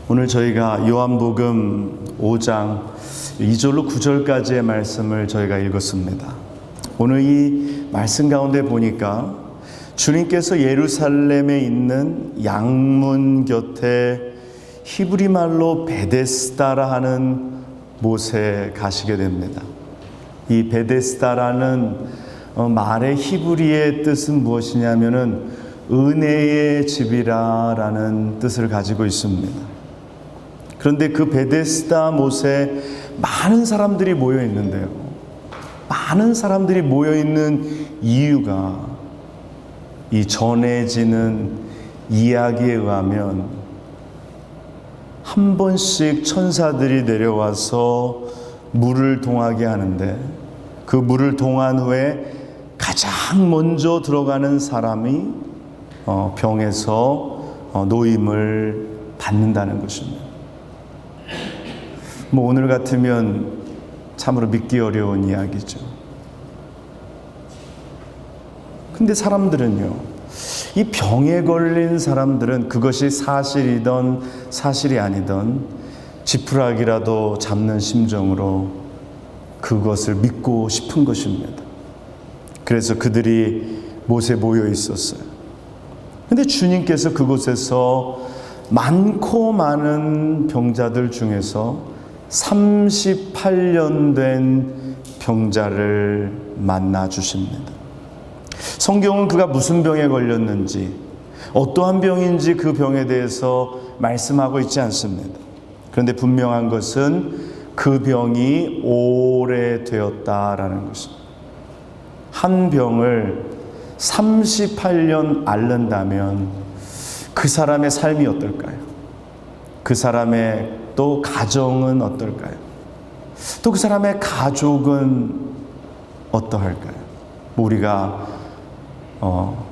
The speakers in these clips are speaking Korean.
오늘 저희가 요한복음 5장 2절로 9절까지의 말씀을 저희가 읽었습니다. 오늘 이 말씀 가운데 보니까 주님께서 예루살렘에 있는 양문 곁에 히브리 말로 베데스다라 하는 못에 가시게 됩니다. 이 베데스다라는 말의 히브리의 뜻은 무엇이냐면은 은혜의 집이라는 뜻을 가지고 있습니다. 그런데 그 베데스다 못에 많은 사람들이 모여 있는데요. 많은 사람들이 모여 있는 이유가 이 전해지는 이야기에 의하면 한 번씩 천사들이 내려와서 물을 동하게 하는데 그 물을 동한 후에 가장 먼저 들어가는 사람이 병에서 노임을 받는다는 것입니다. 오늘 같으면 참으로 믿기 어려운 이야기죠. 근데 사람들은요, 이 병에 걸린 사람들은 그것이 사실이든 사실이 아니든 지푸라기라도 잡는 심정으로 그것을 믿고 싶은 것입니다. 그래서 그들이 못에 모여 있었어요. 근데 주님께서 그곳에서 많고 많은 병자들 중에서 38년 된 병자를 만나 주십니다. 성경은 그가 무슨 병에 걸렸는지, 어떠한 병인지 그 병에 대해서 말씀하고 있지 않습니다. 그런데 분명한 것은 그 병이 오래되었다라는 것입니다. 한 병을 38년 앓는다면 그 사람의 삶이 어떨까요? 그 사람의 또 가정은 어떨까요? 또 그 사람의 가족은 어떠할까요? 우리가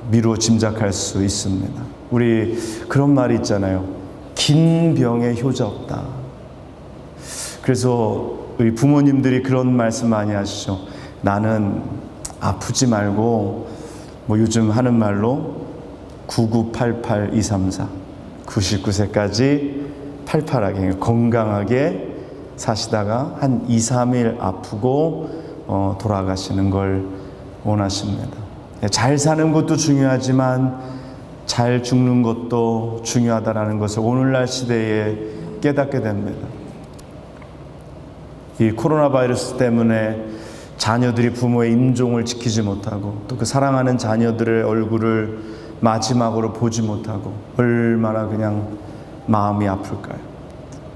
미루어 짐작할 수 있습니다. 우리 그런 말이 있잖아요. 긴 병에 효자 없다. 그래서 우리 부모님들이 그런 말씀 많이 하시죠. 나는 아프지 말고 요즘 하는 말로 9988234 99세까지 팔팔하게 건강하게 사시다가 한 2, 3일 아프고 돌아가시는 걸 원하십니다. 잘 사는 것도 중요하지만 잘 죽는 것도 중요하다는 것을 오늘날 시대에 깨닫게 됩니다. 이 코로나 바이러스 때문에 자녀들이 부모의 임종을 지키지 못하고 또 그 사랑하는 자녀들의 얼굴을 마지막으로 보지 못하고 얼마나 그냥 마음이 아플까요?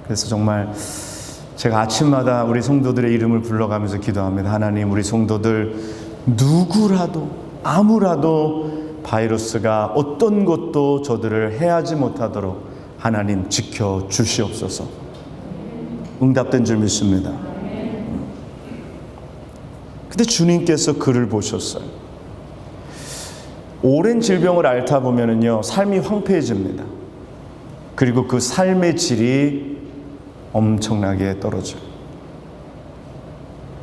그래서 정말 제가 아침마다 우리 성도들의 이름을 불러가면서 기도합니다. 하나님, 우리 성도들 누구라도 아무라도 바이러스가 어떤 것도 저들을 해하지 못하도록 하나님 지켜 주시옵소서. 응답된 줄 믿습니다. 근데 주님께서 그를 보셨어요. 오랜 질병을 앓다 보면은요, 삶이 황폐해집니다. 그리고 그 삶의 질이 엄청나게 떨어져요.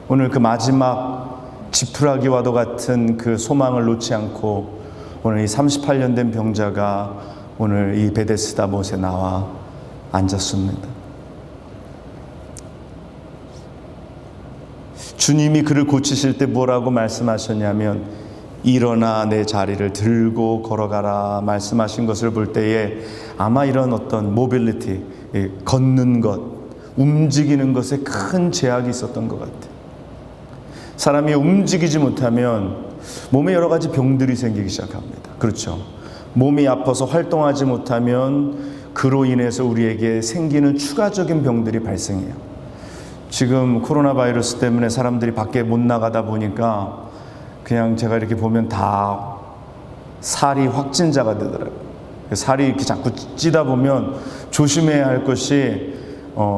오늘 그 마지막 지푸라기와도 같은 그 소망을 놓지 않고 오늘 이 38년 된 병자가 오늘 이 베데스다 못에 나와 앉았습니다. 주님이 그를 고치실 때 뭐라고 말씀하셨냐면 일어나 내 자리를 들고 걸어가라 말씀하신 것을 볼 때에 아마 이런 어떤 모빌리티, 걷는 것, 움직이는 것에 큰 제약이 있었던 것 같아요. 사람이 움직이지 못하면 몸에 여러 가지 병들이 생기기 시작합니다. 그렇죠? 몸이 아파서 활동하지 못하면 그로 인해서 우리에게 생기는 추가적인 병들이 발생해요. 지금 코로나 바이러스 때문에 사람들이 밖에 못 나가다 보니까 그냥 제가 이렇게 보면 다 살이 확진자가 되더라고요. 살이 이렇게 자꾸 찌다 보면 조심해야 할 것이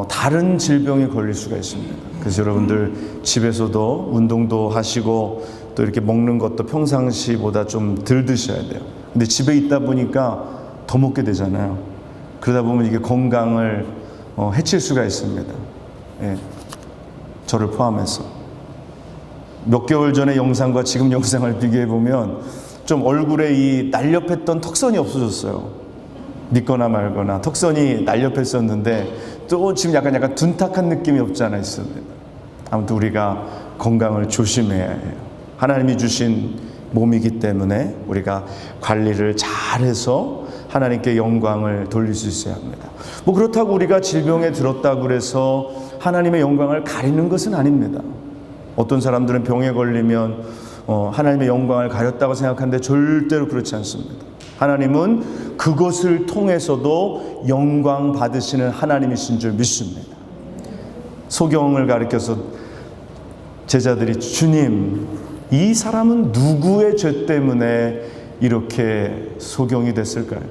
다른 질병에 걸릴 수가 있습니다. 그래서 여러분들 집에서도 운동도 하시고 또 이렇게 먹는 것도 평상시보다 좀 덜 드셔야 돼요. 근데 집에 있다 보니까 더 먹게 되잖아요. 그러다 보면 이게 건강을 해칠 수가 있습니다. 예, 저를 포함해서. 몇 개월 전의 영상과 지금 영상을 비교해 보면 좀 얼굴에 이 날렵했던 턱선이 없어졌어요. 믿거나 말거나 턱선이 날렵했었는데 또 지금 약간 둔탁한 느낌이 없지 않아 있습니다. 아무튼 우리가 건강을 조심해야 해요. 하나님이 주신 몸이기 때문에 우리가 관리를 잘해서 하나님께 영광을 돌릴 수 있어야 합니다. 뭐 그렇다고 우리가 질병에 들었다고 그래서 하나님의 영광을 가리는 것은 아닙니다. 어떤 사람들은 병에 걸리면 하나님의 영광을 가렸다고 생각하는데 절대로 그렇지 않습니다. 하나님은 그것을 통해서도 영광 받으시는 하나님이신 줄 믿습니다. 소경을 가리켜서 제자들이 주님, 이 사람은 누구의 죄 때문에 이렇게 소경이 됐을까요?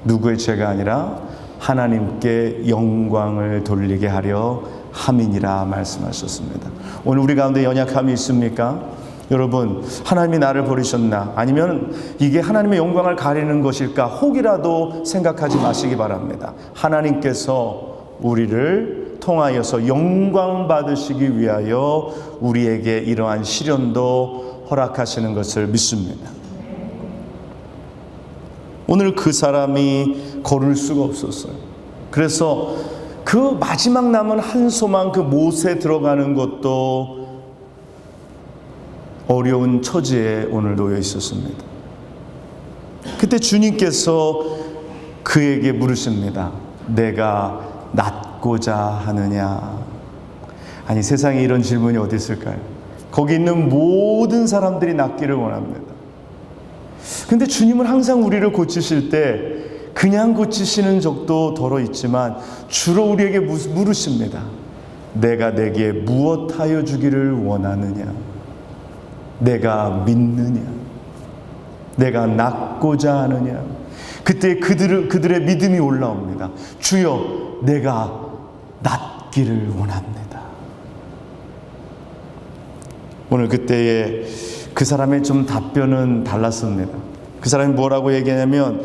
누구의 죄가 아니라 하나님께 영광을 돌리게 하려 함이니라 말씀하셨습니다. 오늘 우리 가운데 연약함이 있습니까? 여러분, 하나님이 나를 버리셨나? 아니면 이게 하나님의 영광을 가리는 것일까? 혹이라도 생각하지 마시기 바랍니다. 하나님께서 우리를 통하여서 영광 받으시기 위하여 우리에게 이러한 시련도 허락하시는 것을 믿습니다. 오늘 그 사람이 걸을 수가 없었어요. 그래서 그 마지막 남은 한 소망, 그 못에 들어가는 것도 어려운 처지에 오늘 놓여 있었습니다. 그때 주님께서 그에게 물으십니다. 내가 낫고자 하느냐? 아니, 세상에 이런 질문이 어디 있을까요? 거기 있는 모든 사람들이 낫기를 원합니다. 근데 주님은 항상 우리를 고치실 때 그냥 고치시는 적도 덜어 있지만 주로 우리에게 물으십니다. 내가 내게 무엇하여 주기를 원하느냐? 내가 믿느냐? 내가 낫고자 하느냐? 그때 그들의 믿음이 올라옵니다. 주여, 내가 낫기를 원합니다. 오늘 그때의 그 사람의 좀 답변은 달랐습니다. 그 사람이 뭐라고 얘기하냐면,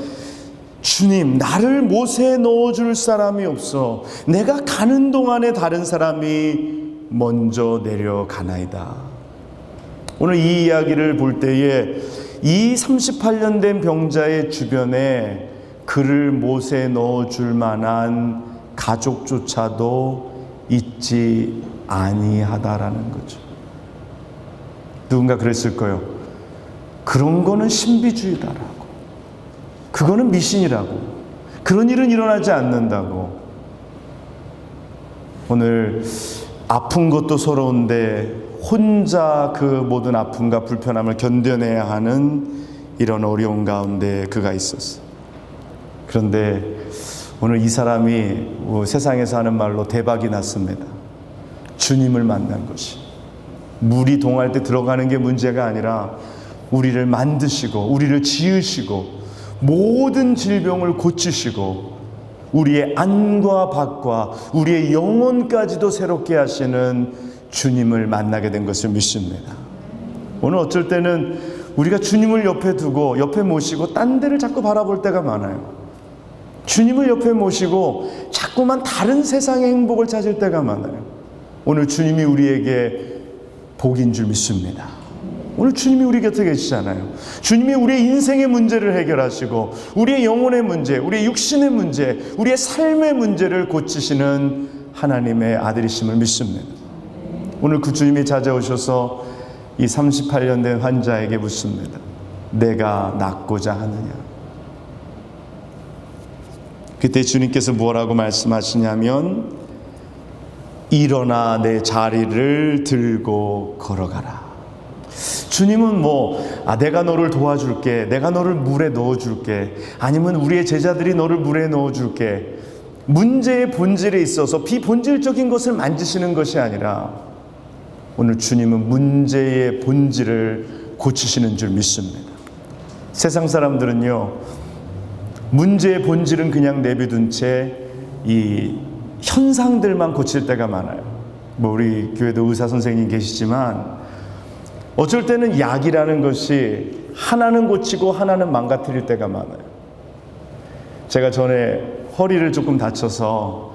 주님, 나를 못에 넣어줄 사람이 없어. 내가 가는 동안에 다른 사람이 먼저 내려가나이다. 오늘 이 이야기를 볼 때에 이 38년 된 병자의 주변에 그를 못에 넣어줄 만한 가족조차도 있지 아니하다라는 거죠. 누군가 그랬을 거예요. 그런 거는 신비주의다라고. 그거는 미신이라고. 그런 일은 일어나지 않는다고. 오늘 아픈 것도 서러운데 혼자 그 모든 아픔과 불편함을 견뎌내야 하는 이런 어려운 가운데 그가 있었어요. 그런데 오늘 이 사람이 세상에서 하는 말로 대박이 났습니다. 주님을 만난 것이. 물이 동할 때 들어가는 게 문제가 아니라 우리를 만드시고 우리를 지으시고 모든 질병을 고치시고 우리의 안과 밖과 우리의 영혼까지도 새롭게 하시는 주님을 만나게 된 것을 믿습니다. 오늘 어쩔 때는 우리가 주님을 옆에 두고 옆에 모시고 딴 데를 자꾸 바라볼 때가 많아요. 주님을 옆에 모시고 자꾸만 다른 세상의 행복을 찾을 때가 많아요. 오늘 주님이 우리에게 복인 줄 믿습니다. 오늘 주님이 우리 곁에 계시잖아요. 주님이 우리의 인생의 문제를 해결하시고 우리의 영혼의 문제, 우리의 육신의 문제, 우리의 삶의 문제를 고치시는 하나님의 아들이심을 믿습니다. 오늘 그 주님이 찾아오셔서 이 38년 된 환자에게 묻습니다. 내가 낫고자 하느냐? 그때 주님께서 뭐라고 말씀하시냐면, 일어나 내 자리를 들고 걸어가라. 주님은 내가 너를 도와줄게, 내가 너를 물에 넣어줄게, 아니면 우리의 제자들이 너를 물에 넣어줄게, 문제의 본질에 있어서 비본질적인 것을 만지시는 것이 아니라 오늘 주님은 문제의 본질을 고치시는 줄 믿습니다. 세상 사람들은요, 문제의 본질은 그냥 내비둔 채 이 현상들만 고칠 때가 많아요. 우리 교회도 의사 선생님 계시지만 어쩔 때는 약이라는 것이 하나는 고치고 하나는 망가뜨릴 때가 많아요. 제가 전에 허리를 조금 다쳐서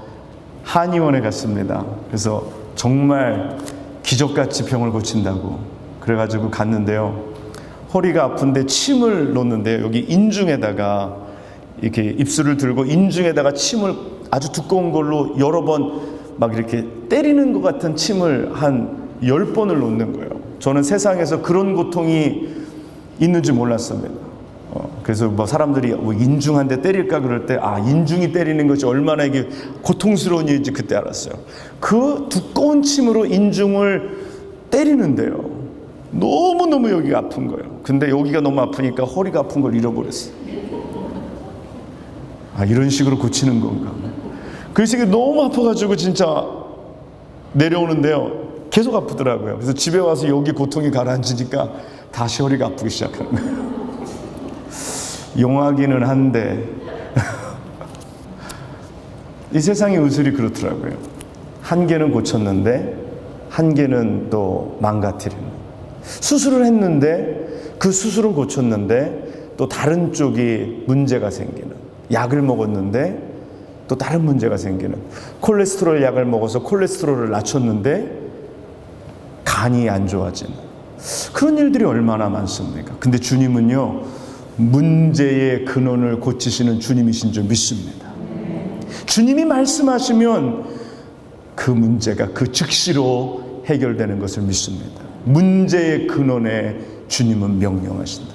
한의원에 갔습니다. 그래서 정말 기적같이 병을 고친다고 그래가지고 갔는데요. 허리가 아픈데 침을 놓는데 여기 인중에다가 이렇게 입술을 들고 인중에다가 침을 아주 두꺼운 걸로 여러 번 막 이렇게 때리는 것 같은 침을 한 10번을 놓는 거예요. 저는 세상에서 그런 고통이 있는지 몰랐습니다. 그래서 뭐 사람들이 뭐 인중 한 대 때릴까 그럴 때 인중이 때리는 것이 얼마나 이게 고통스러운 일인지 그때 알았어요. 그 두꺼운 침으로 인중을 때리는데요, 너무너무 여기가 아픈 거예요. 근데 여기가 너무 아프니까 허리가 아픈 걸 잃어버렸어요. 이런 식으로 고치는 건가. 그래서 이게 너무 아파가지고 진짜 내려오는데요, 계속 아프더라고요. 그래서 집에 와서 여기 고통이 가라앉으니까 다시 허리가 아프기 시작하는 거예요. 용하기는 한데 이 세상의 의술이 그렇더라고요. 한 개는 고쳤는데 한 개는 또 망가뜨리는. 수술을 했는데 그 수술은 고쳤는데 또 다른 쪽이 문제가 생기는. 약을 먹었는데 또 다른 문제가 생기는. 콜레스테롤 약을 먹어서 콜레스테롤을 낮췄는데 간이 안 좋아지는. 그런 일들이 얼마나 많습니까? 근데 주님은요, 문제의 근원을 고치시는 주님이신 줄 믿습니다. 주님이 말씀하시면 그 문제가 그 즉시로 해결되는 것을 믿습니다. 문제의 근원에 주님은 명령하신다.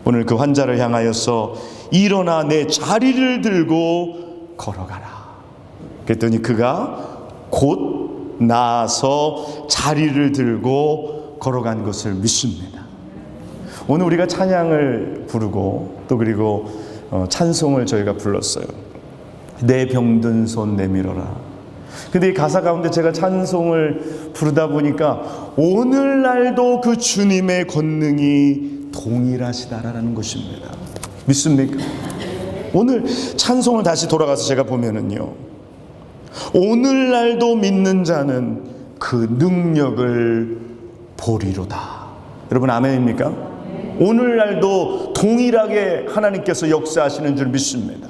오늘 그 환자를 향하여서 일어나 내 자리를 들고 걸어가라. 그랬더니 그가 곧 나아서 자리를 들고 걸어간 것을 믿습니다. 오늘 우리가 찬양을 부르고 또 그리고 찬송을 저희가 불렀어요. 내 병든 손 내밀어라. 근데 이 가사 가운데 제가 찬송을 부르다 보니까 오늘날도 그 주님의 권능이 동일하시다라는 것입니다. 믿습니까? 오늘 찬송을 다시 돌아가서 제가 보면은요, 오늘날도 믿는 자는 그 능력을 보리로다. 여러분 아멘입니까? 오늘날도 동일하게 하나님께서 역사하시는 줄 믿습니다.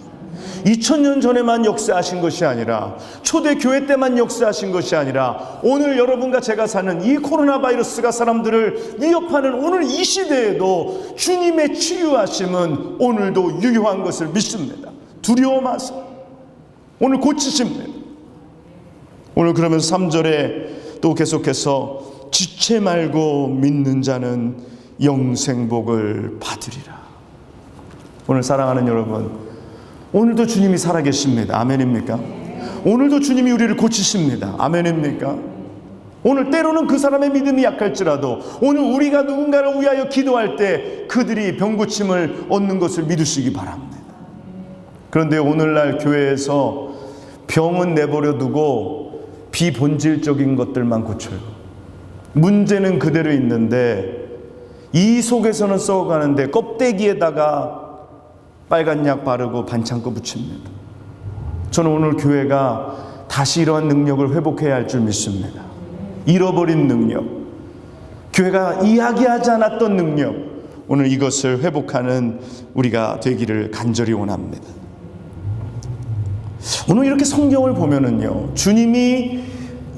2000년 전에만 역사하신 것이 아니라, 초대교회 때만 역사하신 것이 아니라, 오늘 여러분과 제가 사는 이 코로나 바이러스가 사람들을 위협하는 오늘 이 시대에도 주님의 치유하심은 오늘도 유효한 것을 믿습니다. 두려워 마세요. 오늘 고치십니다. 오늘 그러면서 3절에 또 계속해서 지체 말고 믿는 자는 영생복을 받으리라. 오늘 사랑하는 여러분, 오늘도 주님이 살아계십니다. 아멘입니까? 오늘도 주님이 우리를 고치십니다. 아멘입니까? 오늘 때로는 그 사람의 믿음이 약할지라도 오늘 우리가 누군가를 위하여 기도할 때 그들이 병고침을 얻는 것을 믿으시기 바랍니다. 그런데 오늘날 교회에서 병은 내버려 두고 비본질적인 것들만 고쳐요. 문제는 그대로 있는데 이 속에서는 썩어가는데 껍데기에다가 빨간 약 바르고 반창고 붙입니다. 저는 오늘 교회가 다시 이러한 능력을 회복해야 할 줄 믿습니다. 잃어버린 능력, 교회가 이야기하지 않았던 능력, 오늘 이것을 회복하는 우리가 되기를 간절히 원합니다. 오늘 이렇게 성경을 보면은요, 주님이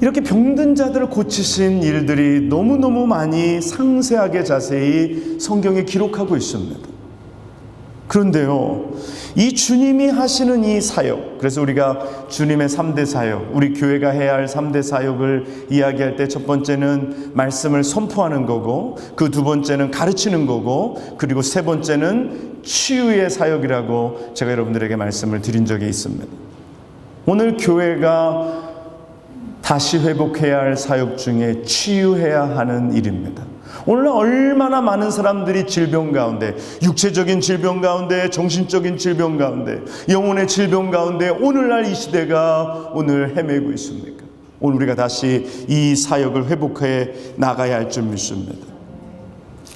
이렇게 병든 자들을 고치신 일들이 너무너무 많이 상세하게 자세히 성경에 기록하고 있습니다. 그런데요, 이 주님이 하시는 이 사역, 그래서 우리가 주님의 3대 사역, 우리 교회가 해야 할 3대 사역을 이야기할 때 첫 번째는 말씀을 선포하는 거고, 그 두 번째는 가르치는 거고, 그리고 세 번째는 치유의 사역이라고 제가 여러분들에게 말씀을 드린 적이 있습니다. 오늘 교회가 다시 회복해야 할 사역 중에 치유해야 하는 일입니다. 오늘 얼마나 많은 사람들이 질병 가운데, 육체적인 질병 가운데, 정신적인 질병 가운데, 영혼의 질병 가운데 오늘날 이 시대가 오늘 헤매고 있습니까? 오늘 우리가 다시 이 사역을 회복해 나가야 할 줄 믿습니다.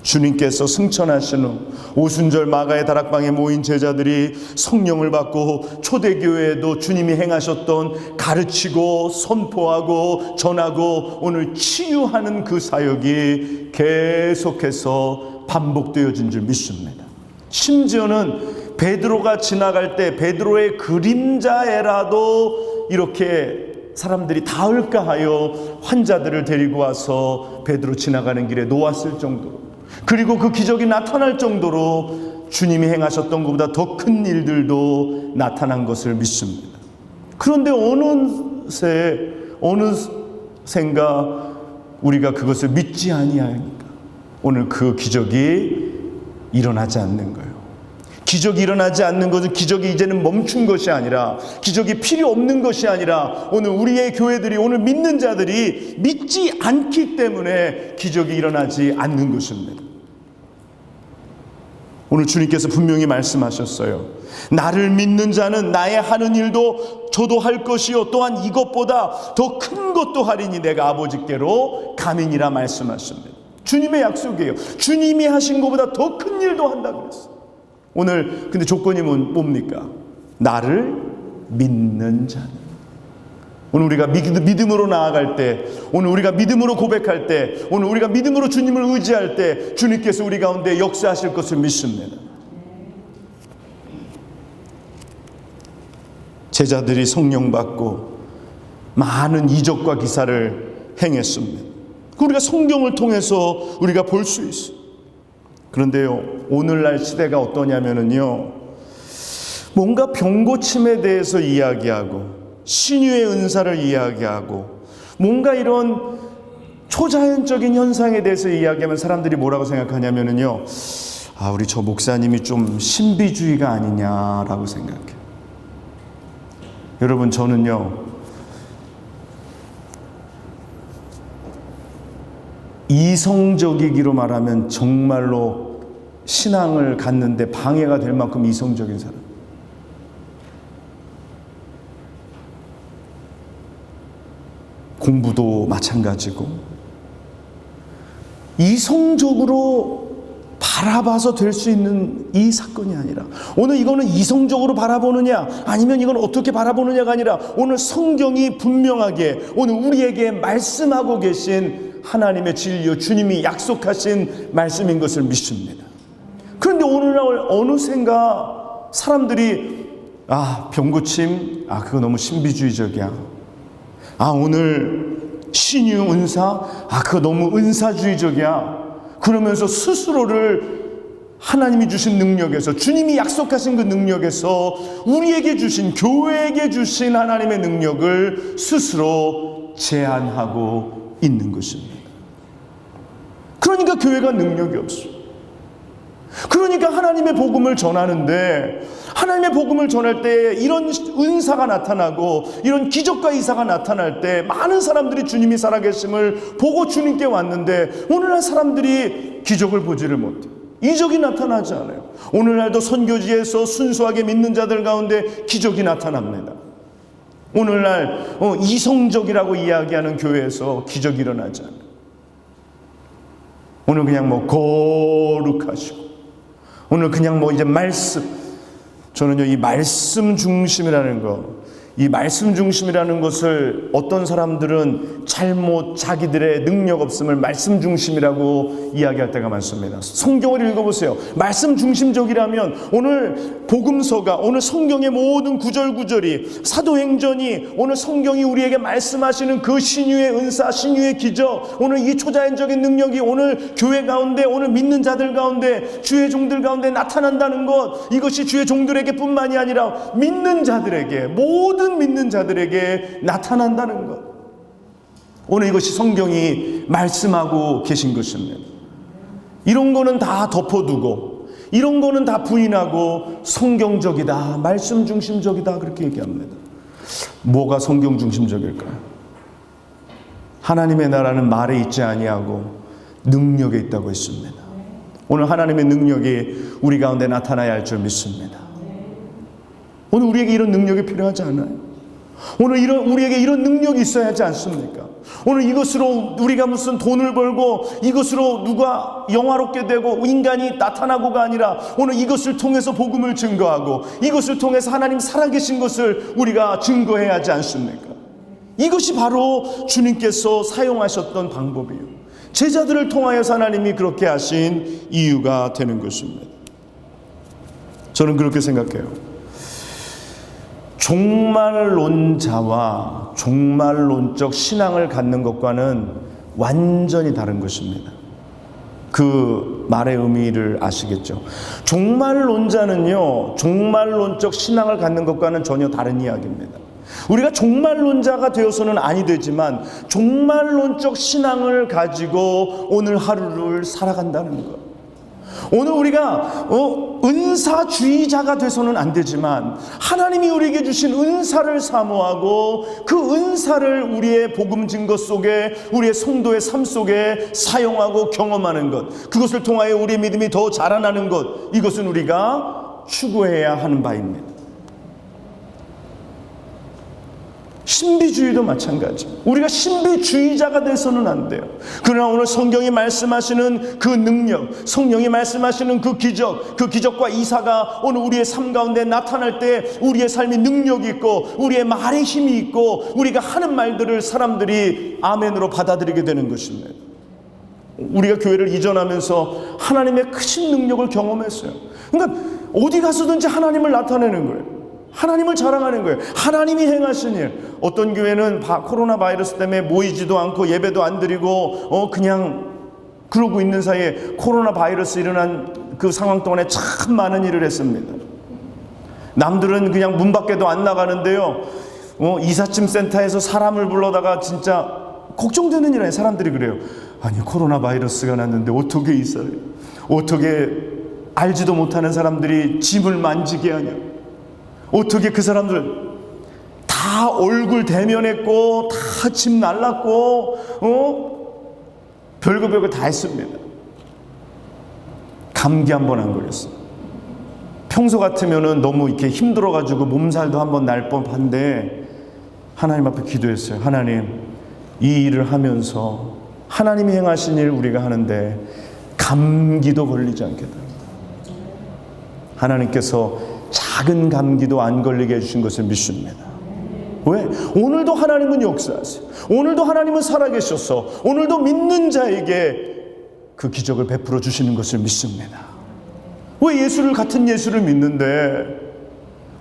주님께서 승천하신 후 오순절 마가의 다락방에 모인 제자들이 성령을 받고 초대교회에도 주님이 행하셨던 가르치고 선포하고 전하고 오늘 치유하는 그 사역이 계속해서 반복되어진 줄 믿습니다. 심지어는 베드로가 지나갈 때 베드로의 그림자에라도 이렇게 사람들이 닿을까 하여 환자들을 데리고 와서 베드로 지나가는 길에 놓았을 정도로, 그리고 그 기적이 나타날 정도로 주님이 행하셨던 것보다 더 큰 일들도 나타난 것을 믿습니다. 그런데 어느샌가 우리가 그것을 믿지 아니하니까 오늘 그 기적이 일어나지 않는 거예요. 기적이 일어나지 않는 것은 기적이 이제는 멈춘 것이 아니라, 기적이 필요 없는 것이 아니라, 오늘 우리의 교회들이, 오늘 믿는 자들이 믿지 않기 때문에 기적이 일어나지 않는 것입니다. 오늘 주님께서 분명히 말씀하셨어요. 나를 믿는 자는 나의 하는 일도 저도 할 것이요 또한 이것보다 더 큰 것도 하리니 내가 아버지께로 가민이라 말씀하십니다. 주님의 약속이에요. 주님이 하신 것보다 더 큰 일도 한다고 했어요. 오늘 근데 조건이 뭡니까? 나를 믿는 자는. 오늘 우리가 믿음으로 나아갈 때, 오늘 우리가 믿음으로 고백할 때, 오늘 우리가 믿음으로 주님을 의지할 때 주님께서 우리 가운데 역사하실 것을 믿습니다. 제자들이 성령 받고 많은 이적과 기사를 행했습니다. 우리가 성경을 통해서 우리가 볼 수 있어요. 그런데요, 오늘날 시대가 어떠냐면요, 뭔가 병고침에 대해서 이야기하고 신유의 은사를 이야기하고 뭔가 이런 초자연적인 현상에 대해서 이야기하면 사람들이 뭐라고 생각하냐면요, 우리 저 목사님이 좀 신비주의가 아니냐라고 생각해요. 여러분, 저는요, 이성적이기로 말하면 정말로 신앙을 갖는데 방해가 될 만큼 이성적인 사람. 공부도 마찬가지고 이성적으로 바라봐서 될 수 있는 이 사건이 아니라, 오늘 이거는 이성적으로 바라보느냐 아니면 이건 어떻게 바라보느냐가 아니라 오늘 성경이 분명하게 오늘 우리에게 말씀하고 계신 하나님의 진리요 주님이 약속하신 말씀인 것을 믿습니다. 그런데 오늘날 어느샌가 사람들이 병고침 그거 너무 신비주의적이야. 오늘 신유 은사 그거 너무 은사주의적이야. 그러면서 스스로를 하나님이 주신 능력에서, 주님이 약속하신 그 능력에서, 우리에게 주신, 교회에게 주신 하나님의 능력을 스스로 제한하고 있는 것입니다. 그러니까 교회가 능력이 없어요. 그러니까 하나님의 복음을 전하는데, 하나님의 복음을 전할 때 이런 은사가 나타나고 이런 기적과 이사가 나타날 때 많은 사람들이 주님이 살아계심을 보고 주님께 왔는데, 오늘날 사람들이 기적을 보지를 못해요. 이적이 나타나지 않아요. 오늘날도 선교지에서 순수하게 믿는 자들 가운데 기적이 나타납니다. 오늘날 이성적이라고 이야기하는 교회에서 기적이 일어나지 않아요. 오늘 그냥 거룩하시고, 오늘 그냥 이제 저는요, 이 말씀 중심이라는 이 말씀 중심이라는 것을 어떤 사람들은 잘못 자기들의 능력 없음을 말씀 중심이라고 이야기할 때가 많습니다. 성경을 읽어보세요. 말씀 중심적이라면 오늘 복음서가, 오늘 성경의 모든 구절구절이, 사도행전이, 오늘 성경이 우리에게 말씀하시는 그 신유의 은사, 신유의 기적, 오늘 이 초자연적인 능력이 오늘 교회 가운데, 오늘 믿는 자들 가운데, 주의 종들 가운데 나타난다는 것, 이것이 주의 종들에게 뿐만이 아니라 믿는 자들에게, 모든 믿는 자들에게 나타난다는 것, 오늘 이것이 성경이 말씀하고 계신 것입니다. 이런 거는 다 덮어두고, 이런 거는 다 부인하고 성경적이다, 말씀 중심적이다, 그렇게 얘기합니다. 뭐가 성경 중심적일까요? 하나님의 나라는 말에 있지 아니하고 능력에 있다고 했습니다. 오늘 하나님의 능력이 우리 가운데 나타나야 할 줄 믿습니다. 오늘 우리에게 이런 능력이 필요하지 않아요? 오늘 우리에게 이런 능력이 있어야 하지 않습니까? 오늘 이것으로 우리가 무슨 돈을 벌고 이것으로 누가 영화롭게 되고 인간이 나타나고가 아니라, 오늘 이것을 통해서 복음을 증거하고 이것을 통해서 하나님 살아계신 것을 우리가 증거해야 하지 않습니까? 이것이 바로 주님께서 사용하셨던 방법이에요. 제자들을 통하여서 하나님이 그렇게 하신 이유가 되는 것입니다. 저는 그렇게 생각해요. 종말론자와 종말론적 신앙을 갖는 것과는 완전히 다른 것입니다. 그 그 말의 의미를 아시겠죠? 종말론자는요, 종말론적 신앙을 갖는 것과는 전혀 다른 이야기입니다. 우리가 종말론자가 되어서는 아니 되지만 종말론적 신앙을 가지고 오늘 하루를 살아간다는 것. 오늘 우리가 은사주의자가 돼서는 안 되지만 하나님이 우리에게 주신 은사를 사모하고 그 은사를 우리의 복음 증거 속에, 우리의 성도의 삶 속에 사용하고 경험하는 것, 그것을 통하여 우리의 믿음이 더 자라나는 것, 이것은 우리가 추구해야 하는 바입니다. 신비주의도 마찬가지. 우리가 신비주의자가 돼서는 안 돼요. 그러나 오늘 성경이 말씀하시는 그 능력, 성령이 말씀하시는 그 기적과 이사가 오늘 우리의 삶 가운데 나타날 때 우리의 삶이 능력이 있고 우리의 말에 힘이 있고 우리가 하는 말들을 사람들이 아멘으로 받아들이게 되는 것입니다. 우리가 교회를 이전하면서 하나님의 크신 능력을 경험했어요. 그러니까 어디 가서든지 하나님을 나타내는 거예요. 하나님을 자랑하는 거예요. 하나님이 행하신 일. 어떤 교회는 코로나 바이러스 때문에 모이지도 않고 예배도 안 드리고 그냥 그러고 있는 사이에 코로나 바이러스 일어난 그 상황 동안에 참 많은 일을 했습니다. 남들은 그냥 문 밖에도 안 나가는데요, 이삿짐 센터에서 사람을 불러다가 진짜 걱정되는 일이에요. 사람들이 그래요. 아니, 코로나 바이러스가 났는데 어떻게 있어요? 어떻게 알지도 못하는 사람들이 짐을 만지게 하냐? 어떻게 그 사람들 다 얼굴 대면했고 다 집 날랐고 별거 다 했습니다. 감기 한 번 안 걸렸어. 평소 같으면은 너무 이렇게 힘들어가지고 몸살도 한 번 날 법한데 하나님 앞에 기도했어요. 하나님, 이 일을 하면서 하나님이 행하신 일 우리가 하는데 감기도 걸리지 않게 달라. 하나님께서 작은 감기도 안 걸리게 해주신 것을 믿습니다. 왜? 오늘도 하나님은 역사하세요. 오늘도 하나님은 살아계셔서 오늘도 믿는 자에게 그 기적을 베풀어 주시는 것을 믿습니다. 왜 예수를, 같은 예수를 믿는데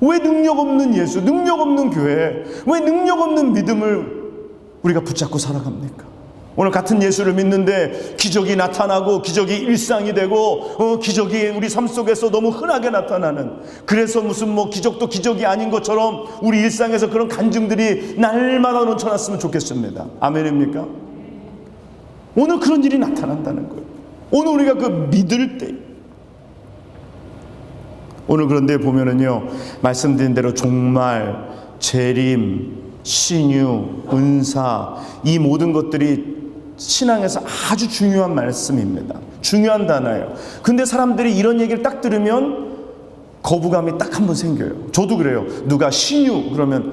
왜 능력 없는 예수, 능력 없는 교회, 왜 능력 없는 믿음을 우리가 붙잡고 살아갑니까? 오늘 같은 예수를 믿는데 기적이 나타나고 기적이 일상이 되고 기적이 우리 삶 속에서 너무 흔하게 나타나는, 그래서 무슨 기적도 기적이 아닌 것처럼 우리 일상에서 그런 간증들이 날마다 넘쳐났으면 좋겠습니다. 아멘입니까? 오늘 그런 일이 나타난다는 거예요. 오늘 우리가 그 믿을 때, 오늘 그런데 보면은요, 말씀드린 대로 종말, 재림, 신유, 은사, 이 모든 것들이 신앙에서 아주 중요한 말씀입니다. 중요한 단어예요. 근데 사람들이 이런 얘기를 딱 들으면 거부감이 딱 한 번 생겨요. 저도 그래요. 누가 신유 그러면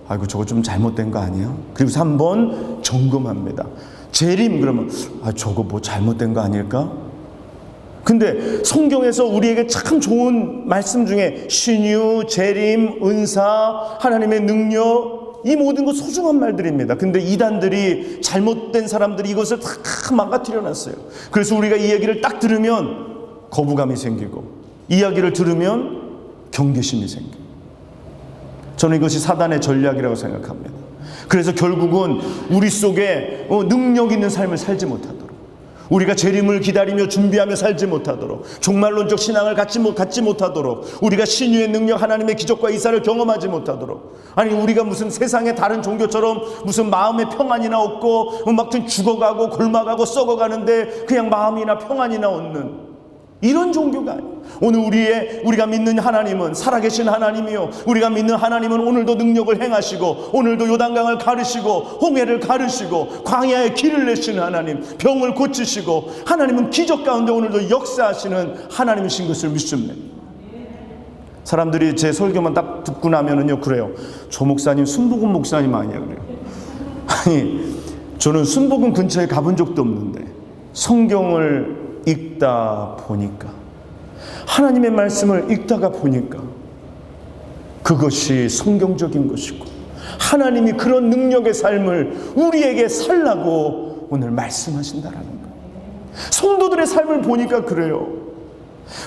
아이고 저거 좀 잘못된 거 아니야? 그리고 한 번 점검합니다. 재림 그러면 저거 뭐 잘못된 거 아닐까? 근데 성경에서 우리에게 참 좋은 말씀 중에 신유, 재림, 은사, 하나님의 능력, 이 모든 것 소중한 말들입니다. 근데 이단들이, 잘못된 사람들이 이것을 다 망가뜨려 놨어요. 그래서 우리가 이 얘기를 딱 들으면 거부감이 생기고, 이야기를 들으면 경계심이 생겨요. 저는 이것이 사단의 전략이라고 생각합니다. 그래서 결국은 우리 속에 능력 있는 삶을 살지 못하도록, 우리가 재림을 기다리며 준비하며 살지 못하도록, 종말론적 신앙을 갖지 못하도록, 우리가 신유의 능력, 하나님의 기적과 이사를 경험하지 못하도록, 아니 우리가 무슨 세상의 다른 종교처럼 무슨 마음의 평안이나 없고 막 죽어가고 골마가고 썩어가는데 그냥 마음이나 평안이나 얻는 이런 종교가 아니에요. 오늘 우리가 믿는 하나님은 살아계신 하나님이요, 우리가 믿는 하나님은 오늘도 능력을 행하시고 오늘도 요단강을 가르시고 홍해를 가르시고 광야에 길을 내시는 하나님, 병을 고치시고 하나님은 기적 가운데 오늘도 역사하시는 하나님이신 것을 믿습니다. 사람들이 제 설교만 딱 듣고 나면은요 그래요. 저 목사님 순복음 목사님 아니야 그래요. 아니 저는 순복음 근처에 가본 적도 없는데 성경을 읽다 보니까, 하나님의 말씀을 읽다가 보니까 그것이 성경적인 것이고 하나님이 그런 능력의 삶을 우리에게 살라고 오늘 말씀하신다라는 거예요. 성도들의 삶을 보니까 그래요.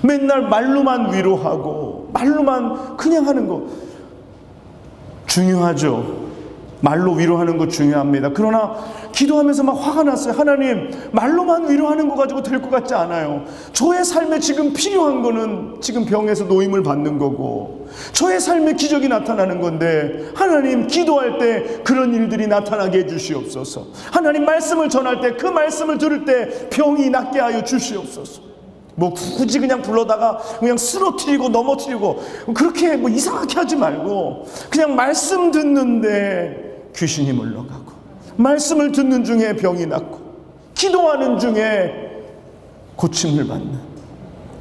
맨날 말로만 위로하고 말로만 그냥 하는 거 중요하죠. 말로 위로하는 것 중요합니다. 그러나 기도하면서 막 화가 났어요. 하나님, 말로만 위로하는 거 가지고 될 것 같지 않아요. 저의 삶에 지금 필요한 거는 지금 병에서 노임을 받는 거고, 저의 삶에 기적이 나타나는 건데, 하나님, 기도할 때 그런 일들이 나타나게 해주시옵소서. 하나님, 말씀을 전할 때, 그 말씀을 들을 때 병이 낫게 하여 주시옵소서. 뭐 굳이 그냥 불러다가 그냥 쓰러뜨리고 넘어뜨리고 그렇게 뭐 이상하게 하지 말고, 그냥 말씀 듣는데 귀신이 물러가고, 말씀을 듣는 중에 병이 낫고, 기도하는 중에 고침을 받는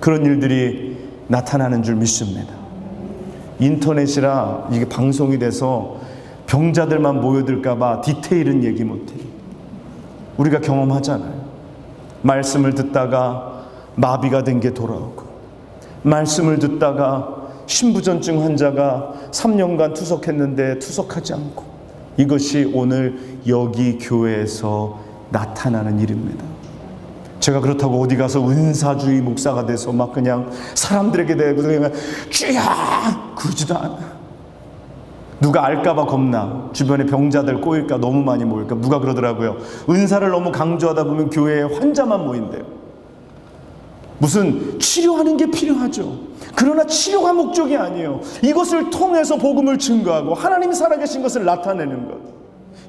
그런 일들이 나타나는 줄 믿습니다. 인터넷이라 이게 방송이 돼서 병자들만 모여들까봐 디테일은 얘기 못해요. 우리가 경험하잖아요. 말씀을 듣다가 마비가 된 게 돌아오고, 말씀을 듣다가 신부전증 환자가 3년간 투석했는데 투석하지 않고, 이것이 오늘 여기 교회에서 나타나는 일입니다. 제가 그렇다고 어디 가서 은사주의 목사가 돼서 막 그냥 사람들에게 대고 그냥 쥐야 그러지도 않아. 누가 알까봐 겁나. 주변에 병자들 꼬일까, 너무 많이 모일까. 누가 그러더라고요. 은사를 너무 강조하다 보면 교회에 환자만 모인대요. 무슨 치료하는 게 필요하죠. 그러나 치료가 목적이 아니에요. 이것을 통해서 복음을 증거하고 하나님이 살아계신 것을 나타내는 것,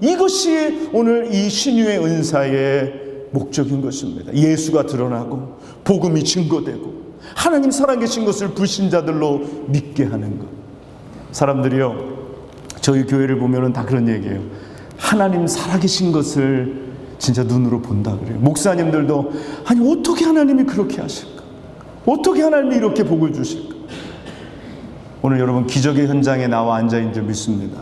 이것이 오늘 이 신유의 은사의 목적인 것입니다. 예수가 드러나고 복음이 증거되고 하나님 살아계신 것을 불신자들로 믿게 하는 것. 사람들이요, 저희 교회를 보면은 다 그런 얘기예요. 하나님 살아계신 것을 진짜 눈으로 본다 그래요. 목사님들도 아니 어떻게 하나님이 그렇게 하실까? 어떻게 하나님이 이렇게 복을 주실까? 오늘 여러분 기적의 현장에 나와 앉아있는 줄 믿습니다.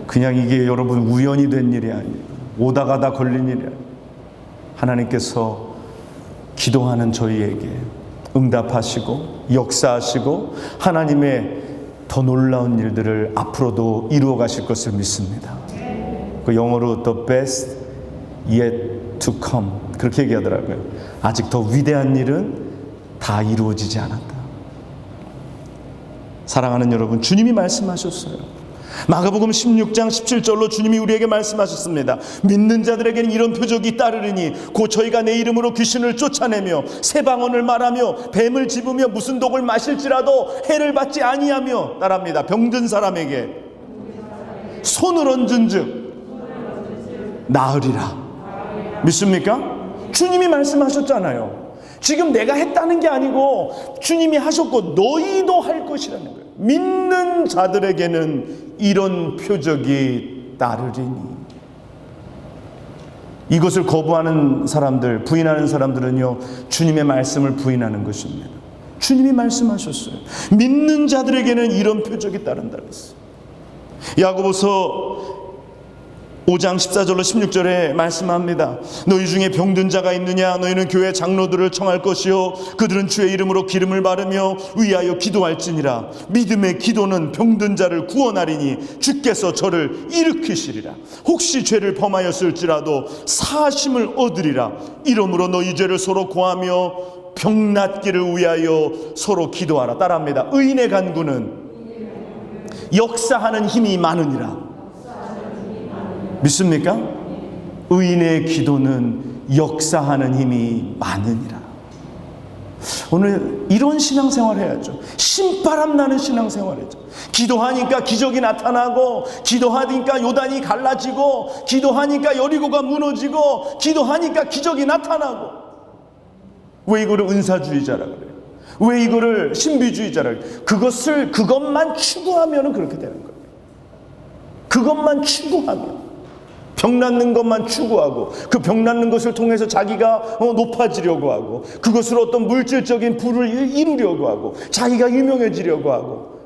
그냥 이게 여러분 우연히 된 일이 아니에요. 오다 가다 걸린 일이 아니에요. 하나님께서 기도하는 저희에게 응답하시고 역사하시고 하나님의 더 놀라운 일들을 앞으로도 이루어 가실 것을 믿습니다. 그 영어로 the best yet to come 그렇게 얘기하더라고요. 아직 더 위대한 일은 다 이루어지지 않았다. 사랑하는 여러분, 주님이 말씀하셨어요. 마가복음 16장 17절로 주님이 우리에게 말씀하셨습니다. 믿는 자들에게는 이런 표적이 따르리니 곧 저희가 내 이름으로 귀신을 쫓아내며 새 방언을 말하며 뱀을 집으며 무슨 독을 마실지라도 해를 받지 아니하며, 따라합니다. 병든 사람에게 손을 얹은 즉 나으리라. 믿습니까? 주님이 말씀하셨잖아요. 지금 내가 했다는 게 아니고 주님이 하셨고 너희도 할 것이라는 거예요. 믿는 자들에게는 이런 표적이 따르리니. 이것을 거부하는 사람들, 부인하는 사람들은요, 주님의 말씀을 부인하는 것입니다. 주님이 말씀하셨어요. 믿는 자들에게는 이런 표적이 따른다 그랬어요. 야고보서 5장 14절로 16절에 말씀합니다. 너희 중에 병든 자가 있느냐? 너희는 교회 장로들을 청할 것이요 그들은 주의 이름으로 기름을 바르며 위하여 기도할지니라. 믿음의 기도는 병든 자를 구원하리니 주께서 저를 일으키시리라. 혹시 죄를 범하였을지라도 사심을 얻으리라. 이러므로 너희 죄를 서로 고하며 병 낫기를 위하여 서로 기도하라. 따라합니다. 의인의 간구는 역사하는 힘이 많으니라. 믿습니까? 의인의 기도는 역사하는 힘이 많으니라. 오늘 이런 신앙생활 해야죠. 신바람 나는 신앙생활 해야죠. 기도하니까 기적이 나타나고, 기도하니까 요단이 갈라지고, 기도하니까 여리고가 무너지고, 기도하니까 기적이 나타나고. 왜 이거를 은사주의자라 그래요? 왜 이거를 신비주의자라 그래요? 그것만 추구하면 그렇게 되는 거예요. 그것만 추구하면, 병 낫는 것만 추구하고 그 병 낫는 것을 통해서 자기가 높아지려고 하고, 그것으로 어떤 물질적인 부를 이루려고 하고, 자기가 유명해지려고 하고,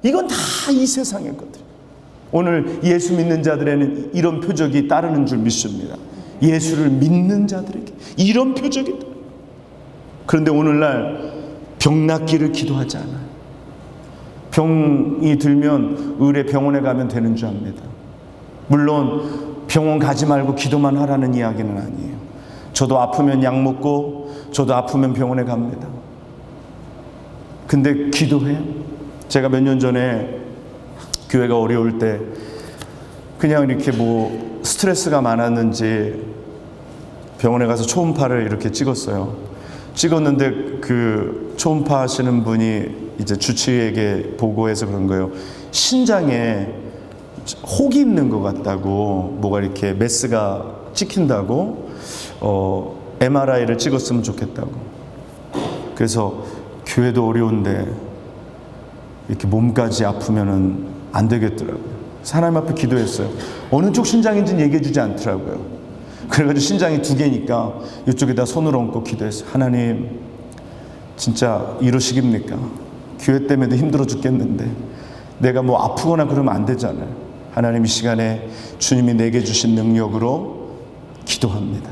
이건 다 이 세상의 것들. 오늘 예수 믿는 자들에는 이런 표적이 따르는 줄 믿습니다. 예수를 믿는 자들에게 이런 표적이 따르는. 그런데 오늘날 병 낫기를 기도하지 않아요. 병이 들면 의뢰 병원에 가면 되는 줄 압니다. 물론 병원 가지 말고 기도만 하라는 이야기는 아니에요. 저도 아프면 약 먹고, 저도 아프면 병원에 갑니다. 근데 기도해요. 제가 몇 년 전에 교회가 어려울 때 그냥 이렇게 뭐 스트레스가 많았는지 병원에 가서 초음파를 이렇게 찍었어요. 찍었는데 그 초음파 하시는 분이 이제 주치의에게 보고해서 그런 거예요. 신장에 혹이 있는 것 같다고, 뭐가 이렇게 메스가 찍힌다고, MRI를 찍었으면 좋겠다고. 그래서 교회도 어려운데 이렇게 몸까지 아프면은 안 되겠더라고요. 하나님 앞에 기도했어요. 어느 쪽 신장인지는 얘기해 주지 않더라고요. 그래가지고 신장이 2개니까 이쪽에다 손을 얹고 기도했어요. 하나님, 진짜 이러시깁니까? 교회 때문에도 힘들어 죽겠는데 내가 뭐 아프거나 그러면 안 되잖아요. 하나님, 이 시간에 주님이 내게 주신 능력으로 기도합니다.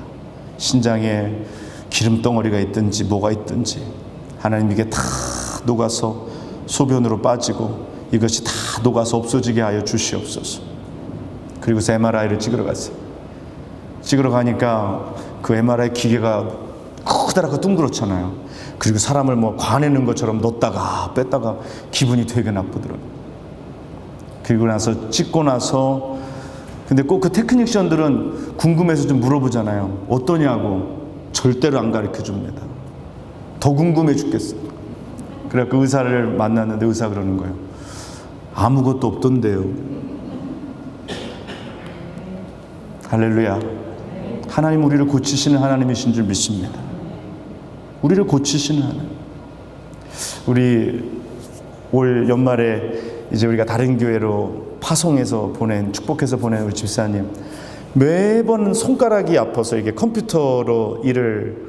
신장에 기름덩어리가 있든지 뭐가 있든지 하나님, 이게 다 녹아서 소변으로 빠지고 이것이 다 녹아서 없어지게 하여 주시옵소서. 그리고서 MRI를 찍으러 갔어요. 찍으러 가니까 그 MRI 기계가 크다랗고 둥그렇잖아요. 그리고 사람을 뭐 과내는 것처럼 넣었다가 뺐다가 기분이 되게 나쁘더라고요. 그리고 나서 찍고 나서, 근데 꼭 그 테크니션들은 궁금해서 좀 물어보잖아요. 어떠냐고. 절대로 안 가르쳐 줍니다. 더 궁금해 죽겠어요. 그래서 그 의사를 만났는데 의사가 그러는 거예요. 아무것도 없던데요. 할렐루야. 하나님, 우리를 고치시는 하나님이신 줄 믿습니다. 우리를 고치시는 하나님. 우리 올 연말에 이제 우리가 다른 교회로 파송해서 보낸, 축복해서 보낸 우리 집사님, 매번 손가락이 아파서 이게 컴퓨터로 일을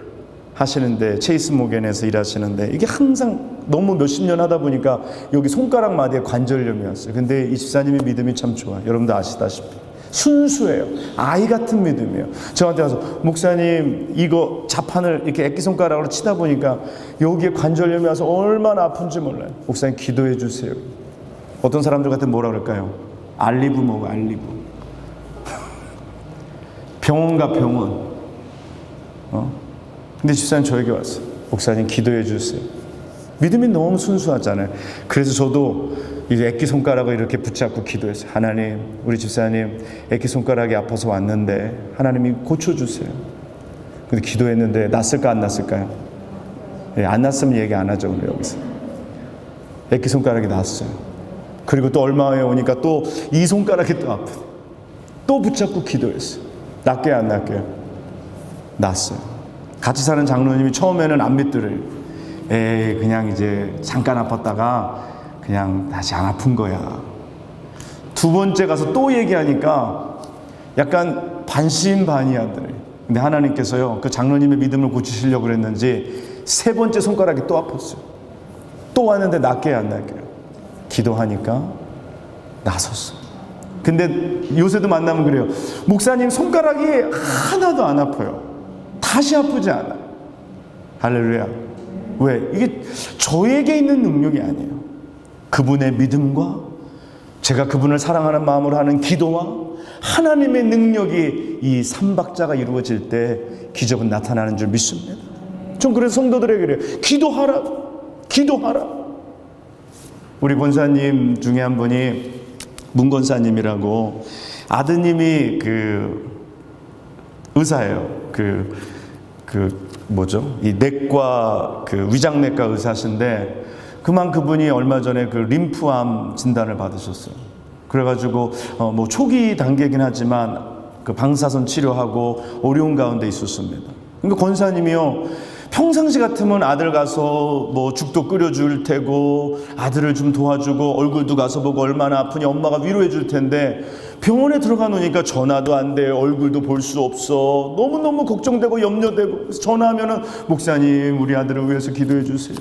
하시는데, 체이스 모겐에서 일하시는데, 이게 항상 너무 몇십 년 하다 보니까 여기 손가락 마디에 관절염이 왔어요. 근데 이 집사님의 믿음이 참 좋아요. 여러분도 아시다시피 순수해요. 아이 같은 믿음이에요. 저한테 와서, 목사님, 이거 자판을 이렇게 액기손가락으로 치다 보니까 여기에 관절염이 와서 얼마나 아픈지 몰라요. 목사님, 기도해 주세요. 어떤 사람들 같은 뭐라 그럴까요? 알리브 먹어, 알리브. 병원가 병원. 근데 집사님 저에게 왔어요. 목사님, 기도해 주세요. 믿음이 너무 순수하잖아요. 그래서 저도 이제 액기손가락을 이렇게 붙잡고 기도했어요. 하나님, 우리 집사님 액기손가락이 아파서 왔는데 하나님이 고쳐주세요. 근데 기도했는데 났을까 안 났을까요? 예, 안 났으면 얘기 안 하죠. 오늘 여기서 액기손가락이 났어요. 그리고 또 얼마 후에 오니까 또 이 손가락이 또 아프네. 또 붙잡고 기도했어요. 낫게 안 낫게요? 났어요. 같이 사는 장로님이 처음에는 안 믿더래요. 에이, 그냥 이제 잠깐 아팠다가 그냥 다시 안 아픈 거야. 두 번째 가서 또 얘기하니까 약간 반신반의하더래요. 근데 하나님께서요, 그 장로님의 믿음을 고치시려고 그랬는지 세 번째 손가락이 또 아팠어요. 또 왔는데 낫게 안 낫게요? 기도하니까 나섰어요. 근데 요새도 만나면 그래요. 목사님, 손가락이 하나도 안 아파요. 다시 아프지 않아요. 할렐루야. 왜? 이게 저에게 있는 능력이 아니에요. 그분의 믿음과 제가 그분을 사랑하는 마음으로 하는 기도와 하나님의 능력이 이 삼박자가 이루어질 때 기적은 나타나는 줄 믿습니다. 좀 그래서 성도들에게 그래요. 기도하라. 기도하라. 우리 권사님 중에 한 분이 문 권사님이라고, 아드님이 그 의사예요. 뭐죠? 이 내과, 그 위장내과 의사신데, 그분이 얼마 전에 그 림프암 진단을 받으셨어요. 그래가지고 뭐 초기 단계긴 하지만 그 방사선 치료하고 어려운 가운데 있었습니다. 그러니까 권사님이요, 평상시 같으면 아들 가서 뭐 죽도 끓여줄 테고 아들을 좀 도와주고 얼굴도 가서 보고 얼마나 아프니 엄마가 위로해 줄 텐데, 병원에 들어가 놓으니까 전화도 안 돼, 얼굴도 볼 수 없어, 너무너무 걱정되고 염려되고, 전화하면은 목사님, 우리 아들을 위해서 기도해 주세요.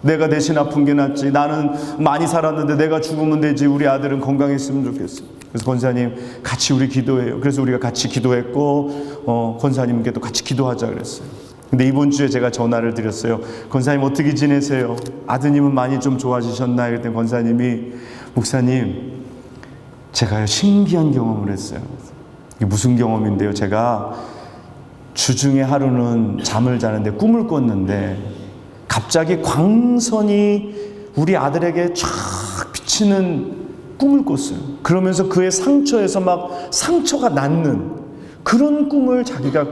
내가 대신 아픈 게 낫지, 나는 많이 살았는데 내가 죽으면 되지, 우리 아들은 건강했으면 좋겠어. 그래서 권사님, 같이 우리 기도해요. 그래서 우리가 같이 기도했고 권사님께도 같이 기도하자 그랬어요. 근데 이번 주에 제가 전화를 드렸어요. 권사님, 어떻게 지내세요? 아드님은 많이 좀 좋아지셨나요? 그랬더니 권사님이, 목사님, 제가 신기한 경험을 했어요. 이게 무슨 경험인데요? 제가 주중에 하루는 잠을 자는데 꿈을 꿨는데 갑자기 광선이 우리 아들에게 쫙 비치는 꿈을 꿨어요. 그러면서 그의 상처에서 막 상처가 낫는 그런 꿈을 자기가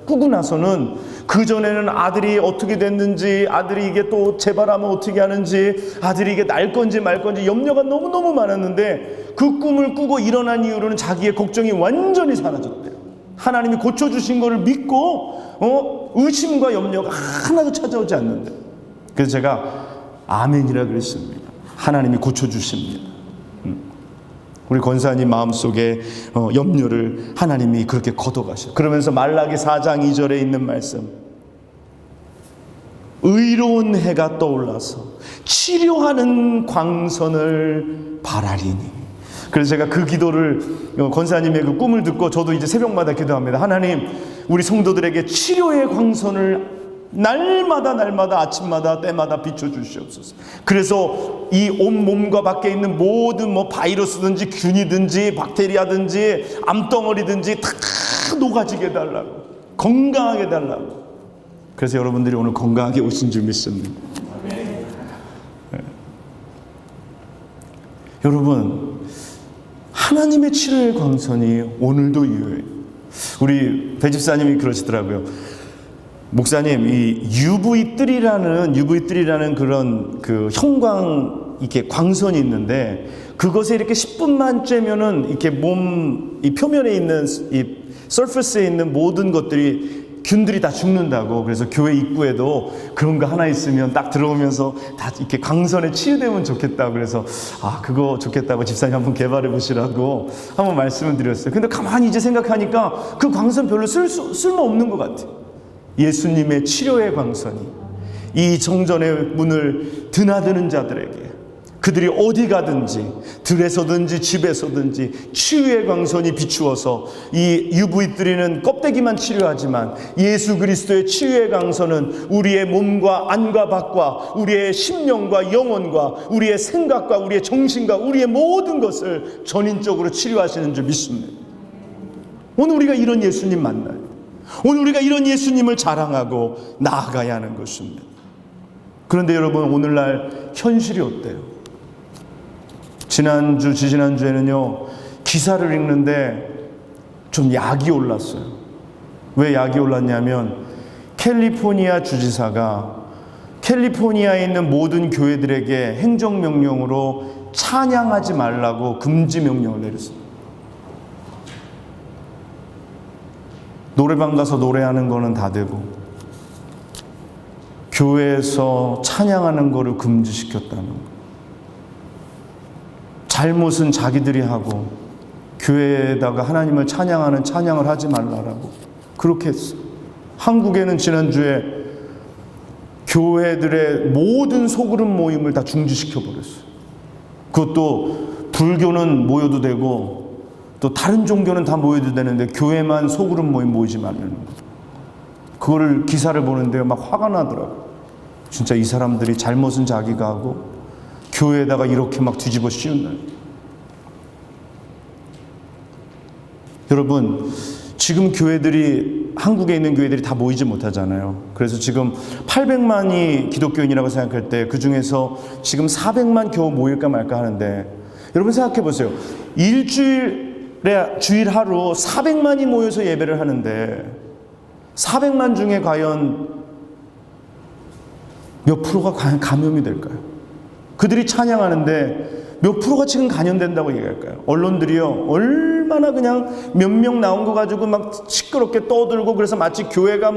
꾸고 나서는 그전에는 아들이 어떻게 됐는지, 아들이 이게 또 재발하면 어떻게 하는지, 아들이 이게 날 건지 말 건지 염려가 너무너무 많았는데 그 꿈을 꾸고 일어난 이후로는 자기의 걱정이 완전히 사라졌대요. 하나님이 고쳐주신 것을 믿고 의심과 염려가 하나도 찾아오지 않는데, 그래서 제가 아멘이라 그랬습니다. 하나님이 고쳐주십니다. 우리 권사님 마음속에 염려를 하나님이 그렇게 걷어가셔. 그러면서 말라기 4장 2절에 있는 말씀, 의로운 해가 떠올라서 치료하는 광선을 바라리니. 그래서 제가 그 기도를, 권사님의 그 꿈을 듣고 저도 이제 새벽마다 기도합니다. 하나님, 우리 성도들에게 치료의 광선을 날마다 아침마다 때마다 비춰주시옵소서. 그래서 이 온 몸과 밖에 있는 모든 바이러스든지 균이든지 박테리아든지 암덩어리든지 다 녹아지게 해달라고, 건강하게 해달라고. 그래서 여러분들이 오늘 건강하게 오신 줄 믿습니다. 네. 여러분, 하나님의 치료의 광선이 오늘도 유효해요. 우리 배집사님이 그러시더라고요. 목사님, 이 UV-3라는 그런 그 형광 이렇게 광선이 있는데 그것에 이렇게 10분만 쬐면은 이렇게 몸 이 표면에 있는 이 서페스에 있는 모든 것들이 균들이 다 죽는다고. 그래서 교회 입구에도 그런 거 하나 있으면 딱 들어오면서 다 이렇게 광선에 치유되면 좋겠다고. 그래서 그거 좋겠다고 집사님 한번 개발해 보시라고 한번 말씀을 드렸어요. 근데 가만히 이제 생각하니까 그 광선 별로 쓸모 없는 것 같아요. 예수님의 치료의 광선이 이 정전의 문을 드나드는 자들에게, 그들이 어디 가든지 들에서든지 집에서든지 치유의 광선이 비추어서, 이 UV-3는 껍데기만 치료하지만 예수 그리스도의 치유의 광선은 우리의 몸과 안과 밖과 우리의 심령과 영혼과 우리의 생각과 우리의 정신과 우리의 모든 것을 전인적으로 치료하시는 줄 믿습니다. 오늘 우리가 이런 예수님 만나요. 오늘 우리가 이런 예수님을 자랑하고 나아가야 하는 것입니다. 그런데 여러분, 오늘날 현실이 어때요? 지지난주에는요, 기사를 읽는데 좀 약이 올랐어요. 왜 약이 올랐냐면, 캘리포니아 주지사가 캘리포니아에 있는 모든 교회들에게 행정명령으로 찬양하지 말라고 금지 명령을 내렸습니다. 노래방 가서 노래하는 거는 다 되고 교회에서 찬양하는 거를 금지시켰다는 거. 잘못은 자기들이 하고 교회에다가 하나님을 찬양하는 찬양을 하지 말라라고 그렇게 했어. 한국에는 지난주에 교회들의 모든 소그룹 모임을 다 중지시켜 버렸어요. 그것도 불교는 모여도 되고 또 다른 종교는 다 모여도 되는데 교회만 소그룹 모임 모이지 말라는 거. 그거를 기사를 보는데요, 막 화가 나더라고. 진짜 이 사람들이 잘못은 자기가 하고 교회에다가 이렇게 막 뒤집어 씌운다. 여러분, 지금 교회들이, 한국에 있는 교회들이 다 모이지 못하잖아요. 그래서 지금 800만이 기독교인이라고 생각할 때 그 중에서 지금 400만 겨우 모일까 말까 하는데, 여러분 생각해 보세요. 주일 하루 400만이 모여서 예배를 하는데 400만 중에 과연 몇 프로가 과연 감염이 될까요? 그들이 찬양하는데 몇 프로가 지금 감염된다고 얘기할까요? 언론들이요, 얼마나 그냥 몇 명 나온 거 가지고 막 시끄럽게 떠들고, 그래서 마치 교회가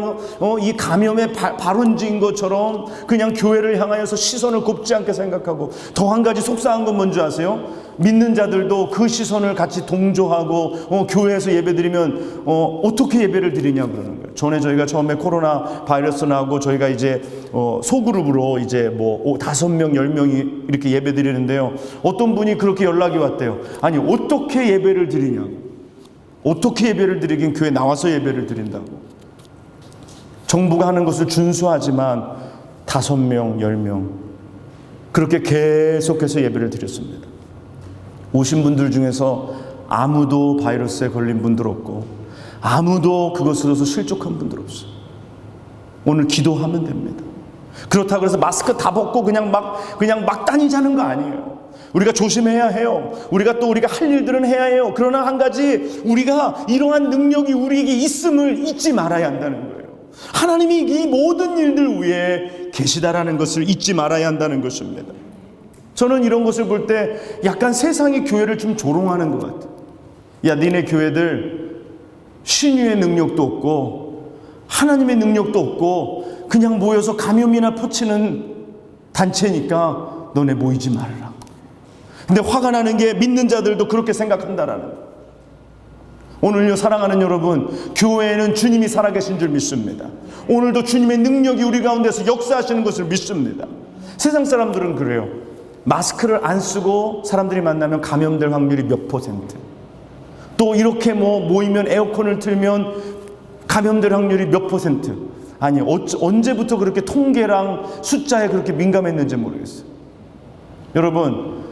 이 감염의 발원지인 것처럼 그냥 교회를 향하여서 시선을 곱지 않게 생각하고, 더 한 가지 속상한 건 뭔지 아세요? 믿는 자들도 그 시선을 같이 동조하고 교회에서 예배드리면 어떻게 예배를 드리냐 그러는 거예요. 전에 저희가 처음에 코로나 바이러스 나고 저희가 이제 소그룹으로 이제 5명 10명이 이렇게 예배 드리는데요, 어떤 분이 그렇게 연락이 왔대요. 아니, 어떻게 예배를 드리냐고. 어떻게 예배를 드리긴 교회 나와서 예배를 드린다고. 정부가 하는 것을 준수하지만 5명 10명 그렇게 계속해서 예배를 드렸습니다. 오신 분들 중에서 아무도 바이러스에 걸린 분들 없고 아무도 그것으로서 실족한 분들 없어요. 오늘 기도하면 됩니다. 그렇다고 해서 마스크 다 벗고 그냥 막 다니자는 거 아니에요. 우리가 조심해야 해요. 우리가 할 일들은 해야 해요. 그러나 한 가지, 우리가 이러한 능력이 우리에게 있음을 잊지 말아야 한다는 거예요. 하나님이 이 모든 일들 위에 계시다라는 것을 잊지 말아야 한다는 것입니다. 저는 이런 것을 볼 때 약간 세상이 교회를 좀 조롱하는 것 같아요. 야, 니네 교회들 신유의 능력도 없고 하나님의 능력도 없고 그냥 모여서 감염이나 퍼치는 단체니까 너네 모이지 말라. 근데 화가 나는 게 믿는 자들도 그렇게 생각한다라는 거예요. 오늘요, 사랑하는 여러분, 교회에는 주님이 살아계신 줄 믿습니다. 오늘도 주님의 능력이 우리 가운데서 역사하시는 것을 믿습니다. 세상 사람들은 그래요. 마스크를 안 쓰고 사람들이 만나면 감염될 확률이 몇 %, 또 이렇게 모이면 에어컨을 틀면 감염될 확률이 몇 %. 아니, 언제부터 그렇게 통계랑 숫자에 그렇게 민감했는지 모르겠어요. 여러분,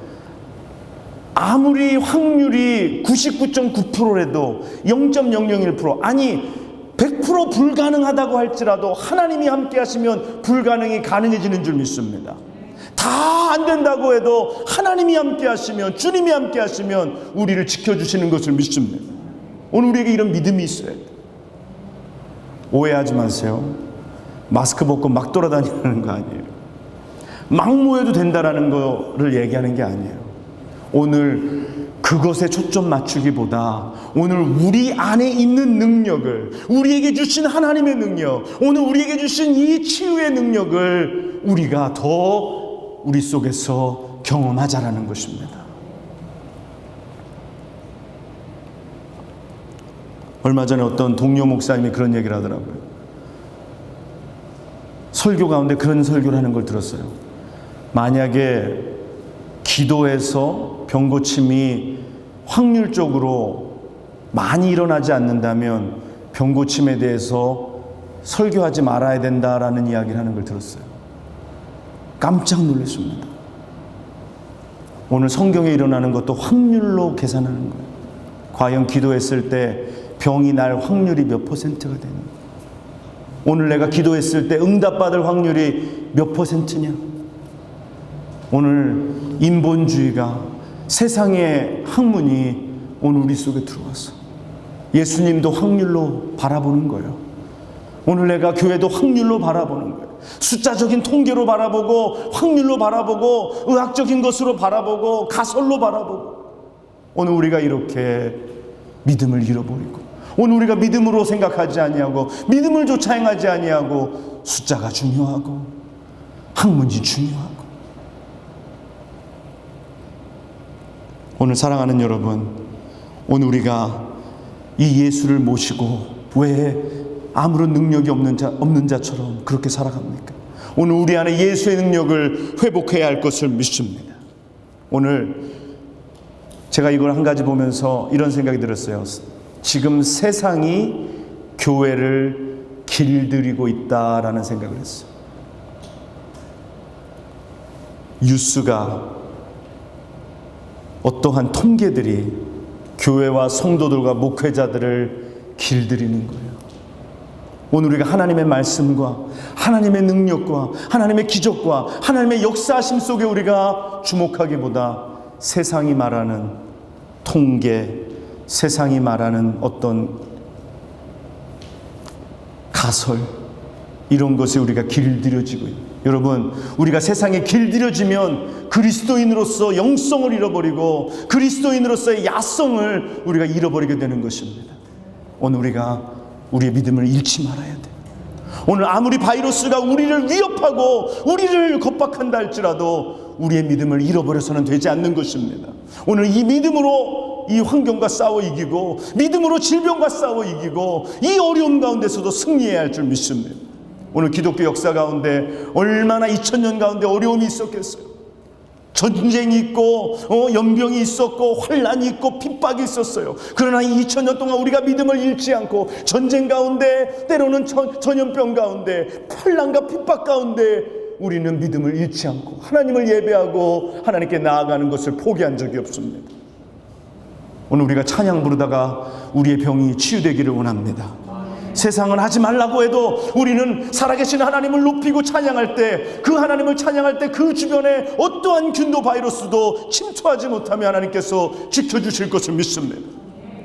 아무리 확률이 99.9%라도 0.001%, 아니 100% 불가능하다고 할지라도 하나님이 함께 하시면 불가능이 가능해지는 줄 믿습니다. 다 안 된다고 해도 하나님이 함께 하시면, 주님이 함께 하시면 우리를 지켜주시는 것을 믿습니다. 오늘 우리에게 이런 믿음이 있어야 돼요. 오해하지 마세요. 마스크 벗고 막 돌아다니는 거 아니에요. 막 모여도 된다라는 거를 얘기하는 게 아니에요. 오늘 그것에 초점 맞추기보다 오늘 우리 안에 있는 능력을, 우리에게 주신 하나님의 능력, 오늘 우리에게 주신 이 치유의 능력을 우리가 더 우리 속에서 경험하자라는 것입니다. 얼마 전에 어떤 동료 목사님이 그런 얘기를 하더라고요. 설교 가운데 그런 설교를 하는 걸 들었어요. 만약에 기도해서 병 고침이 확률적으로 많이 일어나지 않는다면 병 고침에 대해서 설교하지 말아야 된다라는 이야기를 하는 걸 들었어요. 깜짝 놀랐습니다. 오늘 성경에 일어나는 것도 확률로 계산하는 거예요. 과연 기도했을 때 병이 날 확률이 몇 %가 되는 거예요? 오늘 내가 기도했을 때 응답받을 확률이 몇 %냐? 오늘 인본주의가, 세상의 학문이 오늘 우리 속에 들어왔어. 예수님도 확률로 바라보는 거예요. 오늘 내가 교회도 확률로 바라보는 거예요. 숫자적인 통계로 바라보고, 확률로 바라보고, 의학적인 것으로 바라보고, 가설로 바라보고, 오늘 우리가 이렇게 믿음을 잃어버리고, 오늘 우리가 믿음으로 생각하지 아니하고 믿음을 조차 행하지 아니하고 숫자가 중요하고 학문이 중요하고. 오늘 사랑하는 여러분, 오늘 우리가 이 예수를 모시고 왜 아무런 능력이 없는 자처럼 그렇게 살아갑니까? 오늘 우리 안에 예수의 능력을 회복해야 할 것을 믿습니다. 오늘 제가 이걸 한 가지 보면서 이런 생각이 들었어요. 지금 세상이 교회를 길들이고 있다라는 생각을 했어요. 뉴스가, 어떠한 통계들이 교회와 성도들과 목회자들을 길들이는 거예요. 오늘 우리가 하나님의 말씀과 하나님의 능력과 하나님의 기적과 하나님의 역사하심 속에 우리가 주목하기보다 세상이 말하는 통계, 세상이 말하는 어떤 가설, 이런 것에 우리가 길들여지고 있어요. 여러분, 우리가 세상에 길들여지면 그리스도인으로서 영성을 잃어버리고 그리스도인으로서의 야성을 우리가 잃어버리게 되는 것입니다. 오늘 우리가 우리의 믿음을 잃지 말아야 돼요. 오늘 아무리 바이러스가 우리를 위협하고 우리를 겁박한다 할지라도 우리의 믿음을 잃어버려서는 되지 않는 것입니다. 오늘 이 믿음으로 이 환경과 싸워 이기고, 믿음으로 질병과 싸워 이기고, 이 어려움 가운데서도 승리해야 할 줄 믿습니다. 오늘 기독교 역사 가운데 얼마나 2000년 가운데 어려움이 있었겠어요. 전쟁이 있고 연병이 있었고 환란이 있고 핍박이 있었어요. 그러나 이 2000년 동안 우리가 믿음을 잃지 않고 전쟁 가운데, 때로는 전염병 가운데, 환란과 핍박 가운데 우리는 믿음을 잃지 않고 하나님을 예배하고 하나님께 나아가는 것을 포기한 적이 없습니다. 오늘 우리가 찬양 부르다가 우리의 병이 치유되기를 원합니다. 세상은 하지 말라고 해도 우리는 살아계신 하나님을 높이고 찬양할 때, 그 하나님을 찬양할 때 그 주변에 어떠한 균도 바이러스도 침투하지 못하며 하나님께서 지켜주실 것을 믿습니다.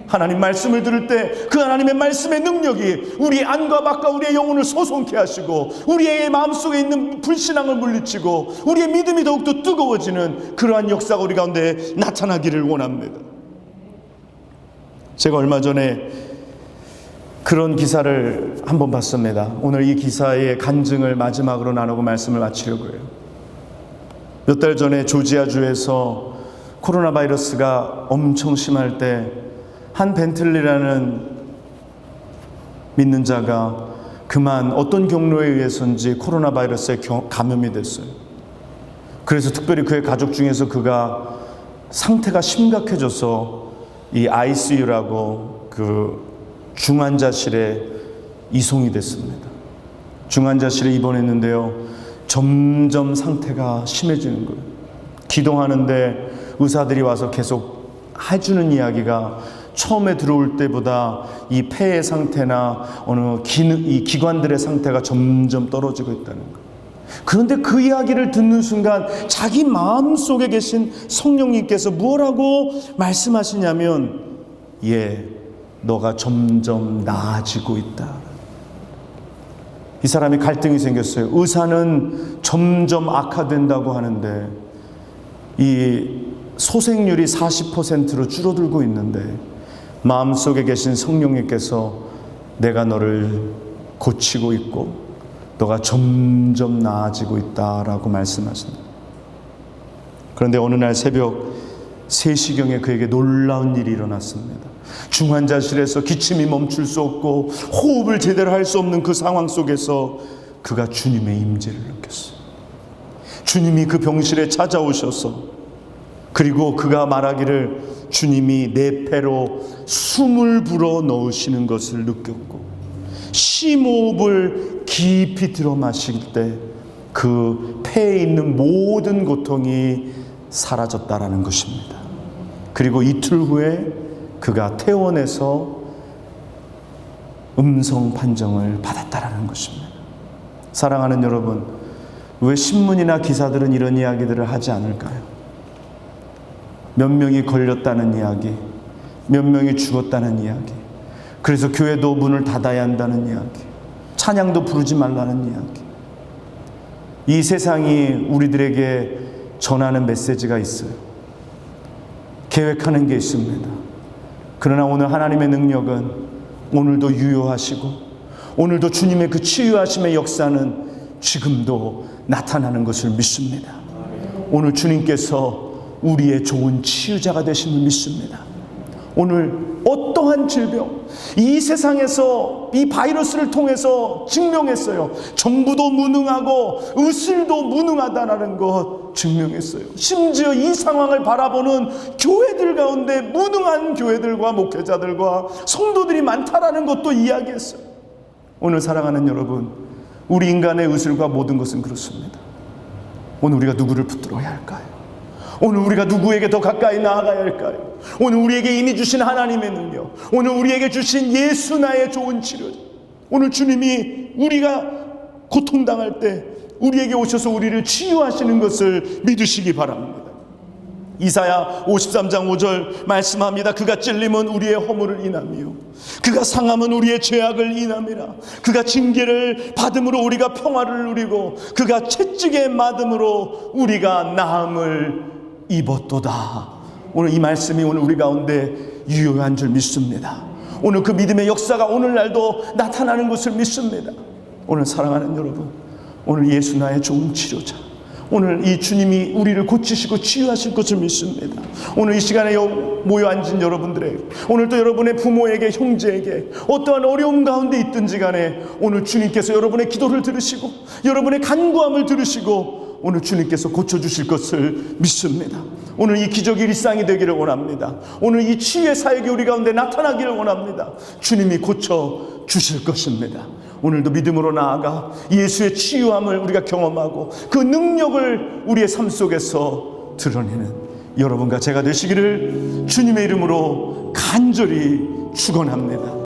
하나님 말씀을 들을 때 그 하나님의 말씀의 능력이 우리 안과 밖과 우리의 영혼을 소송케 하시고 우리의 마음속에 있는 불신앙을 물리치고 우리의 믿음이 더욱더 뜨거워지는 그러한 역사가 우리 가운데 나타나기를 원합니다. 제가 얼마 전에 그런 기사를 한번 봤습니다. 오늘 이 기사의 간증을 마지막으로 나누고 말씀을 마치려고 해요. 몇 달 전에 조지아주에서 코로나 바이러스가 엄청 심할 때 한 벤틀리라는 믿는 자가 그만 어떤 경로에 의해서인지 코로나 바이러스에 감염이 됐어요. 그래서 특별히 그의 가족 중에서 그가 상태가 심각해져서 이 ICU라고 그 중환자실에 이송이 됐습니다. 중환자실에 입원했는데요, 점점 상태가 심해지는 거예요. 기도하는데 의사들이 와서 계속 해주는 이야기가 처음에 들어올 때보다 이 폐의 상태나 어느 이 기관들의 상태가 점점 떨어지고 있다는 거예요. 그런데 그 이야기를 듣는 순간 자기 마음속에 계신 성령님께서 뭐라고 말씀하시냐면, 너가 점점 나아지고 있다. 이 사람이 갈등이 생겼어요. 의사는 점점 악화된다고 하는데 이 소생률이 40%로 줄어들고 있는데 마음속에 계신 성령님께서 내가 너를 고치고 있고 너가 점점 나아지고 있다라고 말씀하십니다. 그런데 어느 날 새벽 3시경에 그에게 놀라운 일이 일어났습니다. 중환자실에서 기침이 멈출 수 없고 호흡을 제대로 할 수 없는 그 상황 속에서 그가 주님의 임재를 느꼈어요. 주님이 그 병실에 찾아오셔서, 그리고 그가 말하기를 주님이 내 폐로 숨을 불어 넣으시는 것을 느꼈고, 심호흡을 깊이 들어 마실 때 그 폐에 있는 모든 고통이 사라졌다라는 것입니다. 그리고 이틀 후에 그가 퇴원해서 음성 판정을 받았다라는 것입니다. 사랑하는 여러분, 왜 신문이나 기사들은 이런 이야기들을 하지 않을까요? 몇 명이 걸렸다는 이야기, 몇 명이 죽었다는 이야기, 그래서 교회도 문을 닫아야 한다는 이야기, 찬양도 부르지 말라는 이야기. 이 세상이 우리들에게 전하는 메시지가 있어요. 계획하는 게 있습니다. 그러나 오늘 하나님의 능력은 오늘도 유효하시고 오늘도 주님의 그 치유하심의 역사는 지금도 나타나는 것을 믿습니다. 오늘 주님께서 우리의 좋은 치유자가 되심을 믿습니다. 오늘 어떠한 질병, 이 세상에서 이 바이러스를 통해서 증명했어요. 정부도 무능하고 의술도 무능하다는 것 증명했어요. 심지어 이 상황을 바라보는 교회들 가운데 무능한 교회들과 목회자들과 성도들이 많다라는 것도 이야기했어요. 오늘 사랑하는 여러분, 우리 인간의 의술과 모든 것은 그렇습니다. 오늘 우리가 누구를 붙들어야 할까요? 오늘 우리가 누구에게 더 가까이 나아가야 할까요? 오늘 우리에게 이미 주신 하나님의 능력, 오늘 우리에게 주신 예수 나의 좋은 치료, 오늘 주님이 우리가 고통당할 때 우리에게 오셔서 우리를 치유하시는 것을 믿으시기 바랍니다. 이사야 53장 5절 말씀합니다. 그가 찔림은 우리의 허물을 인하며 그가 상함은 우리의 죄악을 인함이라. 그가 징계를 받음으로 우리가 평화를 누리고 그가 채찍에 맞음으로 우리가 나음을 입었도다. 오늘 이 말씀이 오늘 우리 가운데 유효한 줄 믿습니다. 오늘 그 믿음의 역사가 오늘날도 나타나는 것을 믿습니다. 오늘 사랑하는 여러분, 오늘 예수 나의 좋은 치료자, 오늘 이 주님이 우리를 고치시고 치유하실 것을 믿습니다. 오늘 이 시간에 모여 앉은 여러분들에게, 오늘 또 여러분의 부모에게, 형제에게 어떠한 어려움 가운데 있든지 간에 오늘 주님께서 여러분의 기도를 들으시고 여러분의 간구함을 들으시고 오늘 주님께서 고쳐주실 것을 믿습니다. 오늘 이 기적이 일상이 되기를 원합니다. 오늘 이 치유의 사역이 우리 가운데 나타나기를 원합니다. 주님이 고쳐주실 것입니다. 오늘도 믿음으로 나아가 예수의 치유함을 우리가 경험하고 그 능력을 우리의 삶 속에서 드러내는 여러분과 제가 되시기를 주님의 이름으로 간절히 축원합니다.